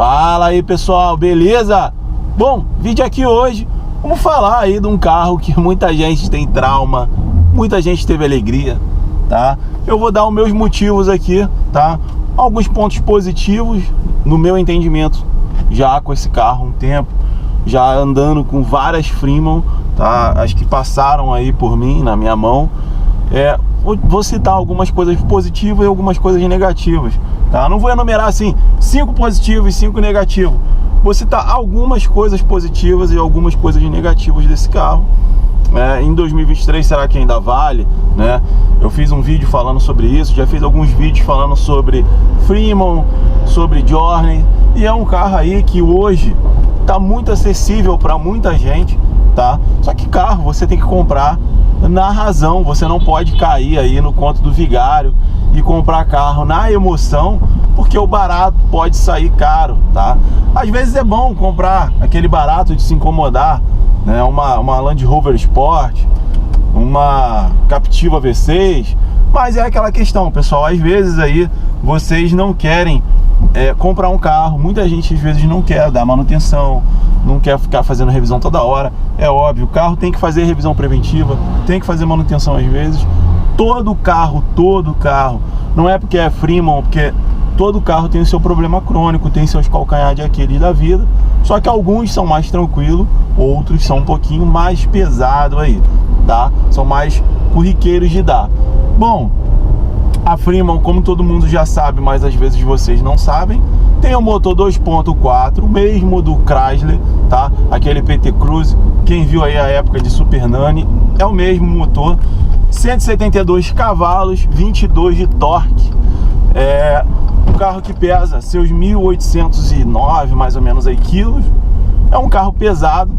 Fala aí, pessoal, beleza? Bom, vídeo aqui hoje, vamos falar aí de um carro que muita gente tem trauma, muita gente teve alegria, tá? Eu vou dar os meus motivos aqui, tá? Alguns pontos positivos, no meu entendimento, já com esse carro há um tempo, já andando com várias Freeman, tá? As que passaram aí por mim, na minha mão. Vou citar algumas coisas positivas e algumas coisas negativas, tá? Não vou enumerar assim 5 positivos e 5 negativos. Vou citar algumas coisas positivas e algumas coisas negativas desse carro. Em 2023 será que ainda vale, né? Eu fiz um vídeo falando sobre isso, já fiz alguns vídeos falando sobre Freeman, sobre Journey, e é um carro aí que hoje tá muito acessível para muita gente, tá? Só que carro você tem que comprar na razão, você não pode cair aí no conto do vigário e comprar carro na emoção, porque o barato pode sair caro, tá? Às vezes é bom comprar aquele barato de se incomodar, né? Uma Land Rover Sport, uma Captiva V6, mas é aquela questão, pessoal, às vezes aí vocês não querem comprar um carro, muita gente às vezes não quer dar manutenção, não quer ficar fazendo revisão toda hora. É óbvio, o carro tem que fazer revisão preventiva, tem que fazer manutenção às vezes. Todo carro, não é porque é Freeman, porque todo carro tem o seu problema crônico, tem seus calcanhar de Aquiles da vida. Só que alguns são mais tranquilos, outros são um pouquinho mais pesados aí, tá? São mais corriqueiros de dar. Bom, a Freeman, como todo mundo já sabe, mas às vezes vocês não sabem, tem o motor 2.4, mesmo do Chrysler, tá? Aquele PT Cruze, quem viu aí a época de Super Nani, é o mesmo motor, 172 cavalos, 22 de torque. É um carro que pesa seus 1.809 mais ou menos aí quilos. É um carro pesado,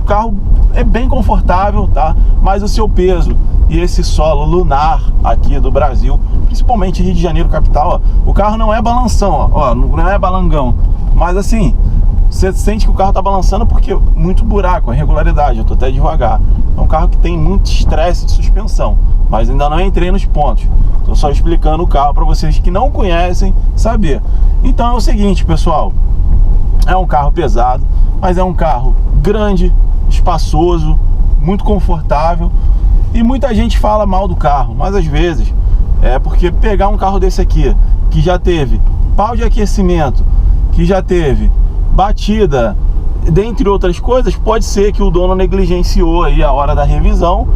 o carro é bem confortável, tá? Mas o seu peso e esse solo lunar aqui do Brasil, principalmente Rio de Janeiro capital, ó, o carro não é balanção, ó, não é balangão, mas assim, você sente que o carro tá balançando porque muito buraco, irregularidade, eu tô até devagar. É um carro que tem muito estresse de suspensão, mas ainda não entrei nos pontos, tô só explicando o carro para vocês que não conhecem saber. Então é o seguinte, pessoal, é um carro pesado, mas é um carro grande, espaçoso, muito confortável. E muita gente fala mal do carro, mas às vezes é porque pegar um carro desse aqui, que já teve pau de aquecimento, que já teve batida, dentre outras coisas, pode ser que o dono negligenciou aí a hora da revisão,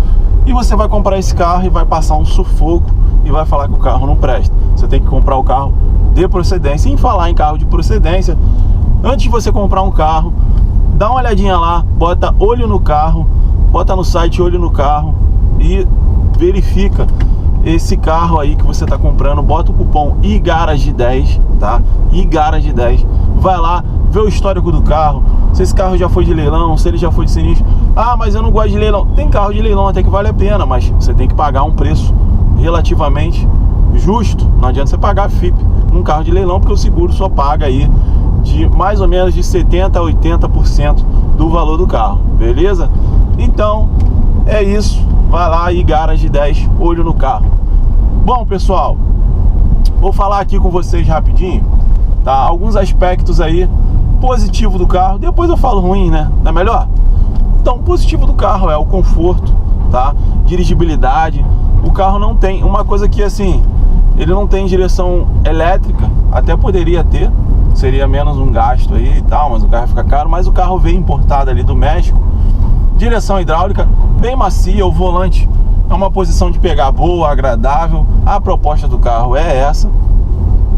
e você vai comprar esse carro e vai passar um sufoco e vai falar que o carro não presta. Você tem que comprar o carro de procedência. Em falar em carro de procedência, antes de você comprar um carro, dá uma olhadinha lá, bota olho no carro, bota no site olho no carro e verifica esse carro aí que você está comprando, bota o cupom IGARAGE10, tá? IGARAGE10, vai lá, vê o histórico do carro, se esse carro já foi de leilão, se ele já foi de sinistro. Ah, mas eu não gosto de leilão. Tem carro de leilão até que vale a pena, mas você tem que pagar um preço relativamente justo. Não adianta você pagar FIP num carro de leilão, porque o seguro só paga aí de mais ou menos de 70% a 80% do valor do carro, beleza? Então é isso, vai lá e IGARAGE10, olho no carro. Bom, pessoal, vou falar aqui com vocês rapidinho, tá? Alguns aspectos aí positivo do carro, depois eu falo ruim, né? Não é melhor? Então, positivo do carro é o conforto, tá? Dirigibilidade. O carro não tem, uma coisa que assim, ele não tem direção elétrica, até poderia ter, seria menos um gasto aí e tal, mas o carro fica caro. Mas o carro veio importado ali do México. Direção hidráulica bem macia, o volante é uma posição de pegar boa, agradável. A proposta do carro é essa,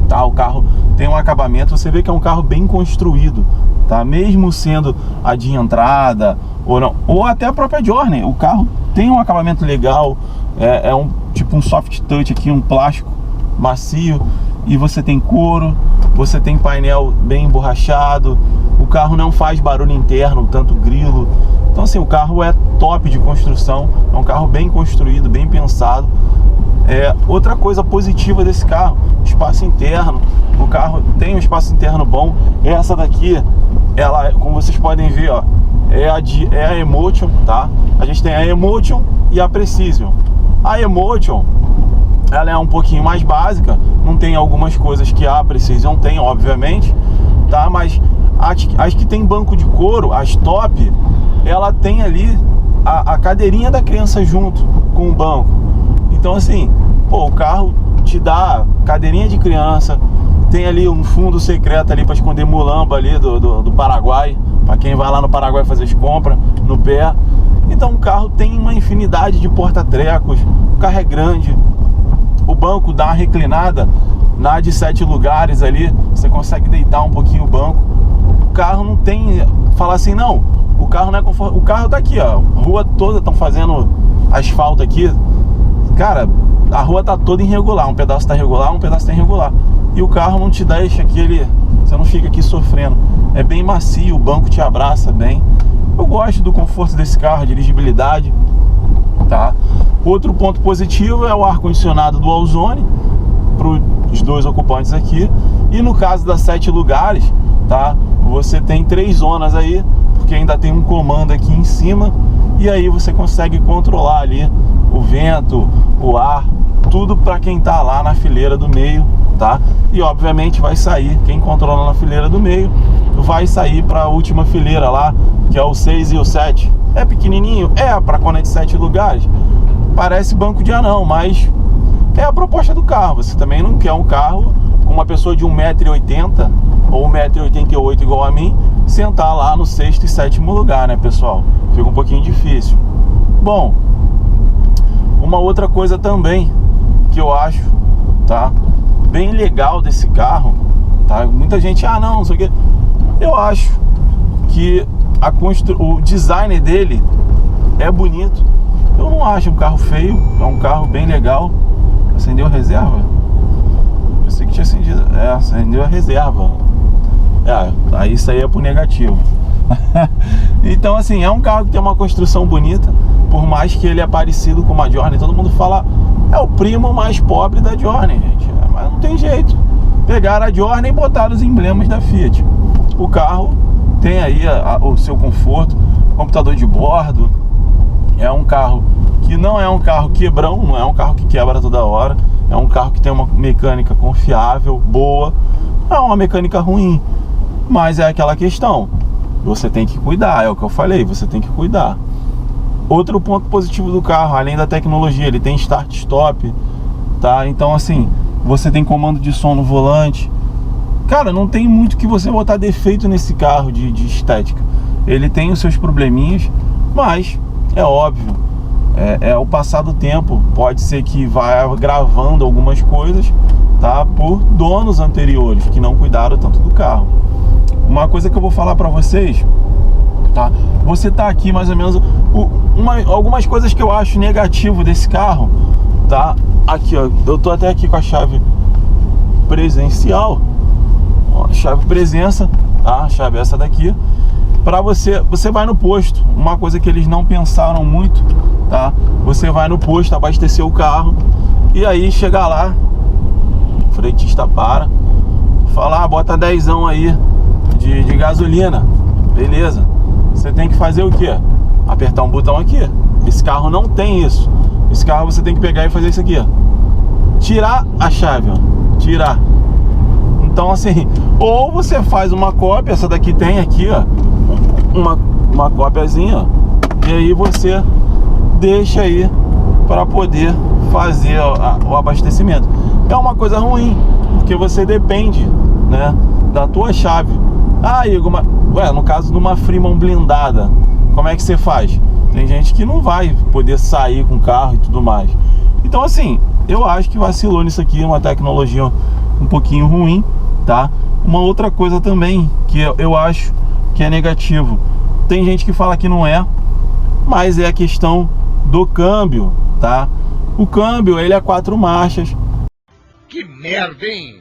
tá? O carro tem um acabamento, você vê que é um carro bem construído, tá? Mesmo sendo a de entrada ou não, ou até a própria Journey, o carro tem um acabamento legal, é um tipo um soft touch aqui, um plástico macio, e você tem couro, você tem painel bem emborrachado, o carro não faz barulho interno, tanto grilo. Então assim, o carro é top de construção, é um carro bem construído, bem pensado. Outra coisa positiva desse carro, espaço interno. O carro tem um espaço interno bom. Essa daqui, ela, como vocês podem ver, ó, é a Emotion, tá? A gente tem a Emotion e a Precision. A Emotion, ela é um pouquinho mais básica, não tem algumas coisas que a Precision tem, obviamente, tá? Mas as que tem banco de couro, as top, ela tem ali a cadeirinha da criança junto com o banco. Então assim, pô, o carro te dá cadeirinha de criança, tem ali um fundo secreto ali para esconder mulamba ali do Paraguai, para quem vai lá no Paraguai fazer as compras no pé. Então o carro tem uma infinidade de porta-trecos, o carro é grande, o banco dá uma reclinada na de 7 lugares ali, você consegue deitar um pouquinho o banco. O carro não tem, falar assim, não, o carro não é confortável. O carro tá aqui, ó, rua toda estão fazendo asfalto aqui. Cara, a rua tá toda irregular, um pedaço tá regular, um pedaço tá irregular. E o carro não te deixa aquele, você não fica aqui sofrendo. É bem macio, o banco te abraça bem. Eu gosto do conforto desse carro, a dirigibilidade, tá? Outro ponto positivo é o ar-condicionado do Ozone para os 2 ocupantes aqui. E no caso das 7 lugares, tá? Você tem 3 zonas aí, porque ainda tem um comando aqui em cima. E aí você consegue controlar ali o vento, o ar, tudo para quem tá lá na fileira do meio, tá? E obviamente vai sair, quem controla na fileira do meio vai sair para a última fileira lá, que é o 6 e o 7. É pequenininho? É, para quando é de 7 lugares. Parece banco de anão, mas é a proposta do carro. Você também não quer um carro com uma pessoa de 1,80 m ou 1,88 m igual a mim, sentar lá no 6º e 7º lugar, né, pessoal? Fica um pouquinho difícil. Bom, uma outra coisa também que eu acho, tá, bem legal desse carro, tá? Muita gente, ah não, não sei o que. Eu acho que o design dele é bonito. Eu não acho um carro feio, é um carro bem legal. Acendeu a reserva? Pensei que tinha acendido. É, acendeu a reserva. É, aí isso aí é pro negativo. Então assim, é um carro que tem uma construção bonita. Por mais que ele é parecido com uma Journey, todo mundo fala, é o primo mais pobre da Journey, gente. Mas não tem jeito. Pegaram a Journey e botaram os emblemas da Fiat. O carro tem aí o seu conforto, computador de bordo. É um carro que não é um carro quebrão, não é um carro que quebra toda hora. É um carro que tem uma mecânica confiável, boa. Não é uma mecânica ruim, mas é aquela questão, você tem que cuidar, é o que eu falei, você tem que cuidar. Outro ponto positivo do carro, além da tecnologia, ele tem start-stop, tá? Então assim, você tem comando de som no volante. Cara, não tem muito que você botar defeito nesse carro de estética. Ele tem os seus probleminhas, mas é óbvio, é o passar do tempo. Pode ser que vá gravando algumas coisas, tá? Por donos anteriores que não cuidaram tanto do carro. Uma coisa que eu vou falar pra vocês, tá? Você tá aqui mais ou menos algumas coisas que eu acho negativo desse carro, tá? Aqui, ó, eu tô até aqui com a chave presencial, ó, chave presença, tá? A chave é essa daqui. Pra você vai no posto, uma coisa que eles não pensaram muito, tá? Você vai no posto abastecer o carro e aí chega lá, o fretista para, fala, ah, bota 10ão aí de gasolina, beleza? Você tem que fazer o quê? Apertar um botão aqui. Esse carro não tem isso. Esse carro você tem que pegar e fazer isso aqui, ó. Tirar a chave, ó. Tirar. Então assim, ou você faz uma cópia, essa daqui tem aqui, ó, uma cópiazinha, ó, e aí você deixa aí para poder fazer o abastecimento. É uma coisa ruim, porque você depende, né, da tua chave. Ah, Igor, no caso de uma Freeman blindada, como é que você faz? Tem gente que não vai poder sair com o carro e tudo mais. Então assim, eu acho que vacilou nisso aqui, uma tecnologia um pouquinho ruim, tá? Uma outra coisa também que eu acho que é negativo, tem gente que fala que não é, mas é a questão do câmbio, tá? O câmbio, ele é 4 marchas. Que merda, hein?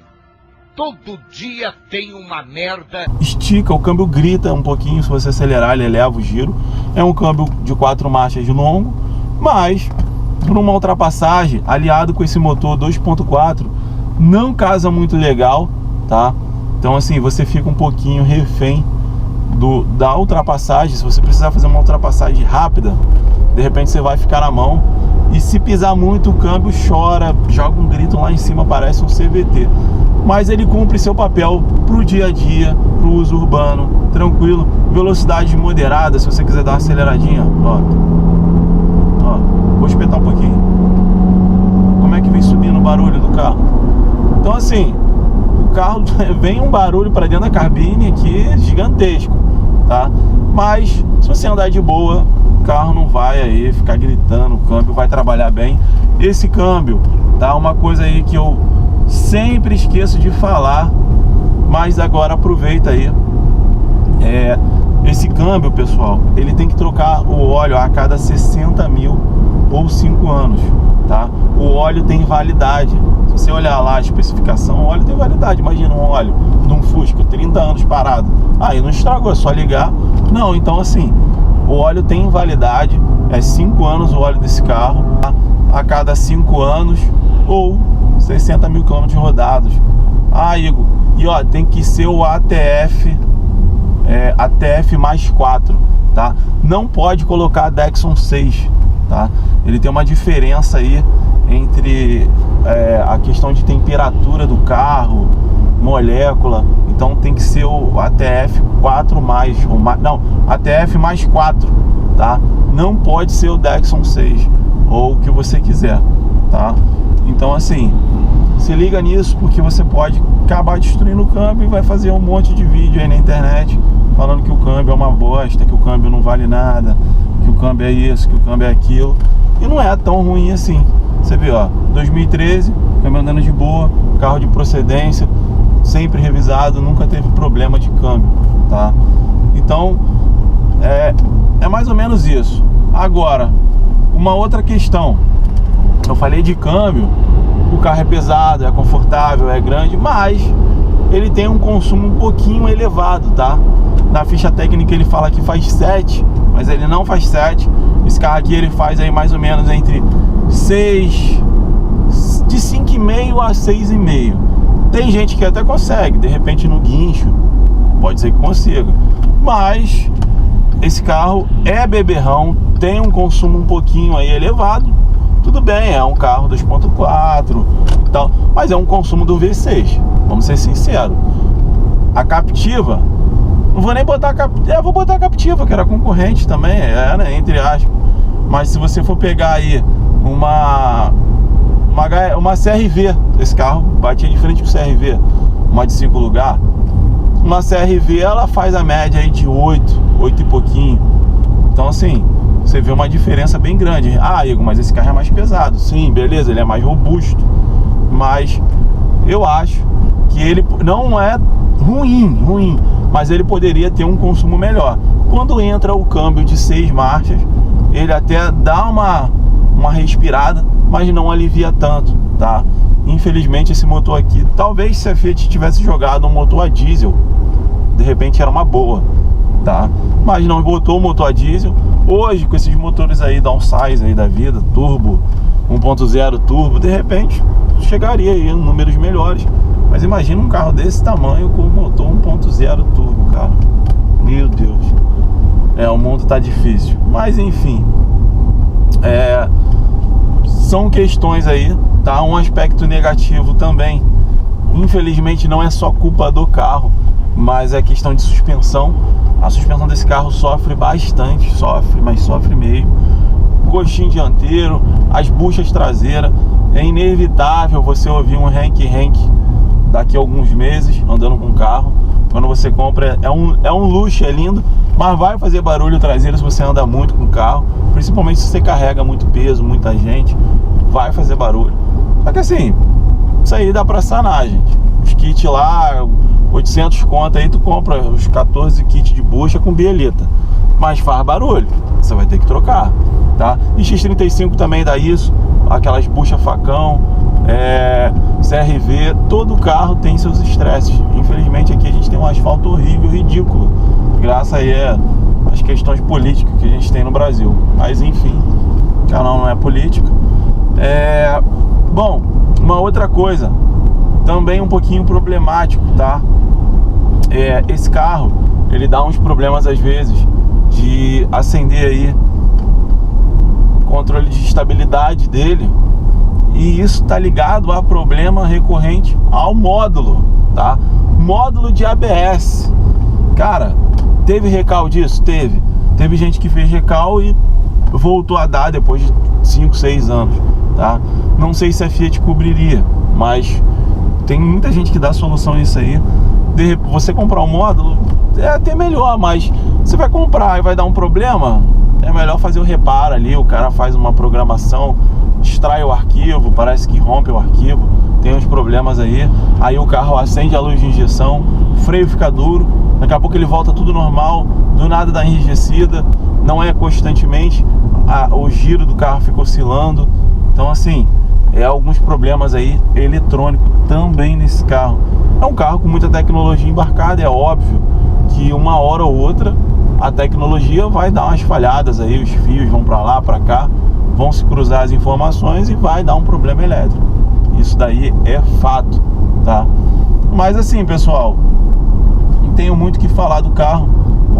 Todo dia tem uma merda. Estica, o câmbio grita um pouquinho, se você acelerar ele eleva o giro. É um câmbio de 4 marchas longo, mas para uma ultrapassagem, aliado com esse motor 2.4, não casa muito legal, tá? Então assim, você fica um pouquinho refém da ultrapassagem. Se você precisar fazer uma ultrapassagem rápida, de repente você vai ficar na mão e se pisar muito o câmbio chora, joga um grito lá em cima, parece um CVT. Mas ele cumpre seu papel pro dia a dia, pro uso urbano, tranquilo, velocidade moderada. Se você quiser dar uma aceleradinha, ó, vou espetar um pouquinho. Como é que vem subindo o barulho do carro? Então assim, o carro vem um barulho para dentro da cabine aqui gigantesco, tá? Mas se você andar de boa, o carro não vai aí ficar gritando, o câmbio vai trabalhar bem. Esse câmbio, tá? Uma coisa aí que eu sempre esqueço de falar, mas agora aproveita aí. Esse câmbio, pessoal, ele tem que trocar o óleo a cada 60 mil ou 5 anos, tá? O óleo tem validade. Se você olhar lá a especificação, o óleo tem validade. Imagina um óleo de um Fusca, 30 anos parado. Aí não estragou, é só ligar. Não, então assim, o óleo tem validade, é 5 anos o óleo desse carro, tá? A cada 5 anos ou 60 mil quilômetros rodados. Ah, Igor, e ó, tem que ser o ATF, ATF mais 4, tá? Não pode colocar Dexon 6, tá? Ele tem uma diferença aí entre a questão de temperatura do carro, molécula. Então tem que ser o ATF 4 mais, não, ATF mais 4, tá? Não pode ser o Dexon 6 ou o que você quiser, tá? Então assim, se liga nisso, porque você pode acabar destruindo o câmbio e vai fazer um monte de vídeo aí na internet falando que o câmbio é uma bosta, que o câmbio não vale nada, que o câmbio é isso, que o câmbio é aquilo. E não é tão ruim assim. Você vê, ó, 2013, câmbio andando de boa, carro de procedência, sempre revisado, nunca teve problema de câmbio, tá? Então, é mais ou menos isso. Agora, uma outra questão. Eu falei de câmbio, o carro é pesado, é confortável, é grande, mas ele tem um consumo um pouquinho elevado, tá? Na ficha técnica ele fala que faz 7, mas ele não faz 7. Esse carro aqui ele faz aí mais ou menos entre 6, de 5,5 a 6,5. Tem gente que até consegue, de repente no guincho, pode ser que consiga. Mas esse carro é beberrão, tem um consumo um pouquinho aí elevado. Tudo bem, é um carro 2.4 e tal, mas é um consumo do V6, vamos ser sinceros. A Captiva, não vou nem botar a Captiva, vou botar a Captiva, que era concorrente também, né, entre aspas. Mas se você for pegar aí uma CR-V, esse carro batia de frente com o CR-V, uma de 5 lugar, uma CR-V ela faz a média aí de 8 e pouquinho. Então assim, você vê uma diferença bem grande. Ah, Igor, mas esse carro é mais pesado. Sim, beleza, ele é mais robusto, mas eu acho que ele não é ruim, mas ele poderia ter um consumo melhor. Quando entra o câmbio de 6 marchas, ele até dá uma respirada, mas não alivia tanto, tá? Infelizmente esse motor aqui, talvez se a Fiat tivesse jogado um motor a diesel, de repente era uma boa, tá? Mas não botou o motor a diesel. Hoje com esses motores aí downsize aí da vida, turbo, 1.0 turbo, de repente chegaria aí em números melhores. Mas imagina um carro desse tamanho com motor 1.0 turbo, cara. Meu Deus. O mundo tá difícil. Mas enfim, são questões aí, tá? Um aspecto negativo também, infelizmente não é só culpa do carro, mas é questão de suspensão. A suspensão desse carro sofre bastante, mas sofre mesmo. Coxinho dianteiro, as buchas traseiras, é inevitável você ouvir um renque daqui a alguns meses andando com o carro. Quando você compra, é um luxo, é lindo, mas vai fazer barulho traseiro se você anda muito com o carro, principalmente se você carrega muito peso, muita gente, vai fazer barulho. Só que assim, isso aí dá pra sanar, gente. Os kits lá, 800 conto aí, tu compra os 14 kits de bucha com bielita, mas faz barulho, você vai ter que trocar, tá? E X35 também dá isso, aquelas buchas facão, CR-V, todo carro tem seus estresses. Infelizmente aqui a gente tem um asfalto horrível, ridículo, graças aí às questões políticas que a gente tem no Brasil. Mas enfim, o canal não é político. Bom, uma outra coisa também um pouquinho problemático, tá? Esse carro, ele dá uns problemas às vezes de acender aí controle de estabilidade dele, e isso está ligado a problema recorrente ao módulo, tá? Módulo de ABS. Cara, teve recal disso? Teve gente que fez recal e voltou a dar depois de 5, 6 anos, tá? Não sei se a Fiat cobriria, mas tem muita gente que dá solução nisso aí. Você comprar um módulo é até melhor, mas você vai comprar e vai dar um problema, é melhor fazer o reparo ali. O cara faz uma programação, distrai o arquivo, parece que rompe o arquivo, tem uns problemas aí o carro acende a luz de injeção, o freio fica duro, daqui a pouco ele volta tudo normal, do nada dá enrijecida, não é constantemente, o giro do carro fica oscilando. Então assim, alguns problemas aí eletrônicos também nesse carro. É um carro com muita tecnologia embarcada, é óbvio que uma hora ou outra a tecnologia vai dar umas falhadas aí, os fios vão para lá, para cá, vão se cruzar as informações e vai dar um problema elétrico. Isso daí é fato, tá? Mas assim, pessoal, não tenho muito o que falar do carro.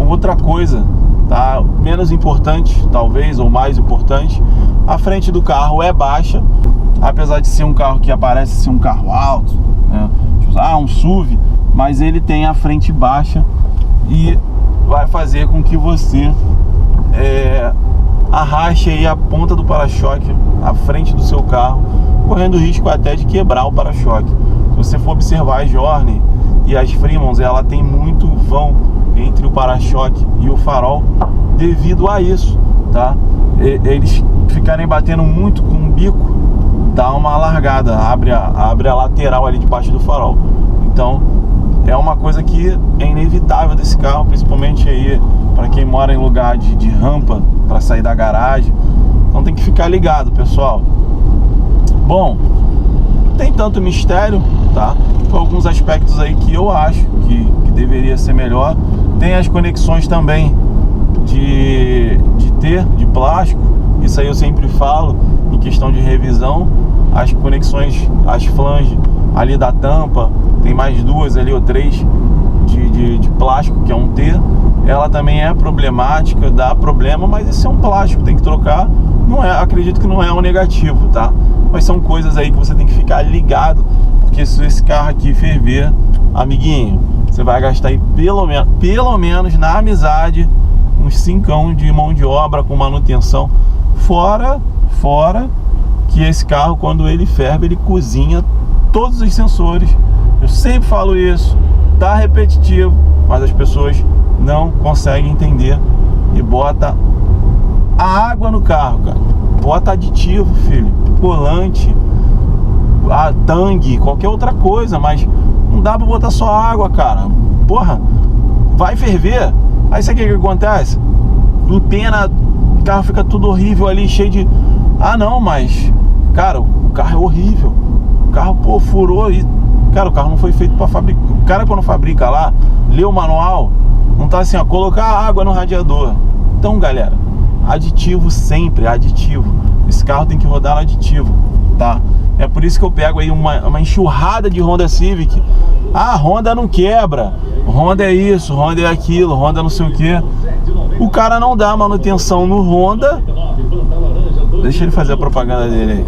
Outra coisa, tá? Menos importante, talvez, ou mais importante, a frente do carro é baixa, apesar de ser um carro que aparece ser um carro alto, né? Um SUV, mas ele tem a frente baixa e vai fazer com que você arraste aí a ponta do para-choque à frente do seu carro, correndo risco até de quebrar o para-choque. Se você for observar a Journey e as Fremont, ela tem muito vão entre o para-choque e o farol devido a isso, tá? Eles ficarem batendo muito com o bico, dá uma largada, abre a lateral ali debaixo do farol. Então é uma coisa que é inevitável desse carro, principalmente aí para quem mora em lugar de rampa para sair da garagem. Então tem que ficar ligado, pessoal. Bom, não tem tanto mistério, tá? Tem alguns aspectos aí que eu acho que deveria ser melhor. Tem as conexões também de plástico. Isso aí eu sempre falo em questão de revisão. As conexões, as flanges ali da tampa, tem mais 2 ali ou 3 de plástico, que é um T. Ela também é problemática, dá problema, mas esse é um plástico, tem que trocar. Não é, acredito que não é um negativo, tá? Mas são coisas aí que você tem que ficar ligado, porque se esse carro aqui ferver, amiguinho, você vai gastar aí pelo menos na amizade uns 5 de mão de obra com manutenção, fora que esse carro, quando ele ferve, ele cozinha todos os sensores. Eu sempre falo isso, tá repetitivo, mas as pessoas não conseguem entender e bota a água no carro, cara. Bota aditivo, filho, colante, tangue, qualquer outra coisa, mas não dá pra botar só água, cara. Porra, vai ferver, aí sabe o que acontece? Empena, o carro fica tudo horrível ali, cheio de... não, mas, cara, o carro é horrível. O carro, pô, furou e... Cara, o carro não foi feito pra fabricar. O cara, quando fabrica lá, lê o manual, não tá assim, ó, colocar água no radiador. Então, galera, aditivo sempre, aditivo. Esse carro tem que rodar no aditivo, tá? É por isso que eu pego aí uma enxurrada de Honda Civic. Honda não quebra, Honda é isso, Honda é aquilo, Honda não sei o que. O cara não dá manutenção no Honda. Deixa ele fazer a propaganda dele aí.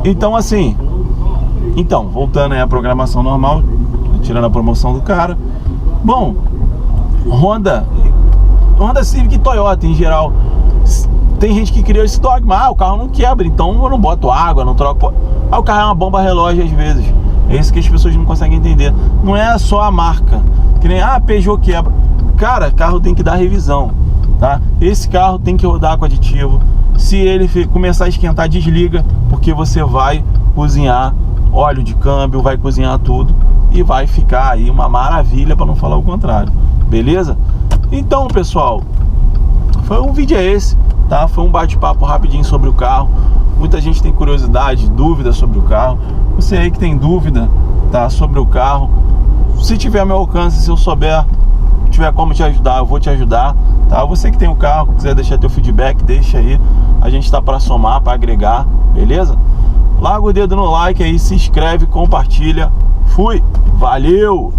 Então assim, voltando aí à programação normal, tirando a promoção do cara. Bom, Honda Civic e Toyota em geral, tem gente que criou esse dogma, o carro não quebra, então eu não boto água, não troco. O carro é uma bomba relógio às vezes. É isso que as pessoas não conseguem entender. Não é só a marca, que nem Peugeot quebra. Cara, carro tem que dar revisão, tá? Esse carro tem que rodar com aditivo. Se ele começar a esquentar, desliga, porque você vai cozinhar óleo de câmbio, vai cozinhar tudo e vai ficar aí uma maravilha, para não falar o contrário, beleza? Então, pessoal, foi um vídeo esse, tá? Foi um bate-papo rapidinho sobre o carro. Muita gente tem curiosidade, dúvida sobre o carro. Você aí que tem dúvida, tá, sobre o carro, se tiver ao meu alcance, se eu souber, tiver como te ajudar, eu vou te ajudar, tá? Você que tem o carro, quiser deixar teu feedback, deixa aí. A gente tá para somar, para agregar, beleza? Larga o dedo no like aí, se inscreve, compartilha. Fui, valeu!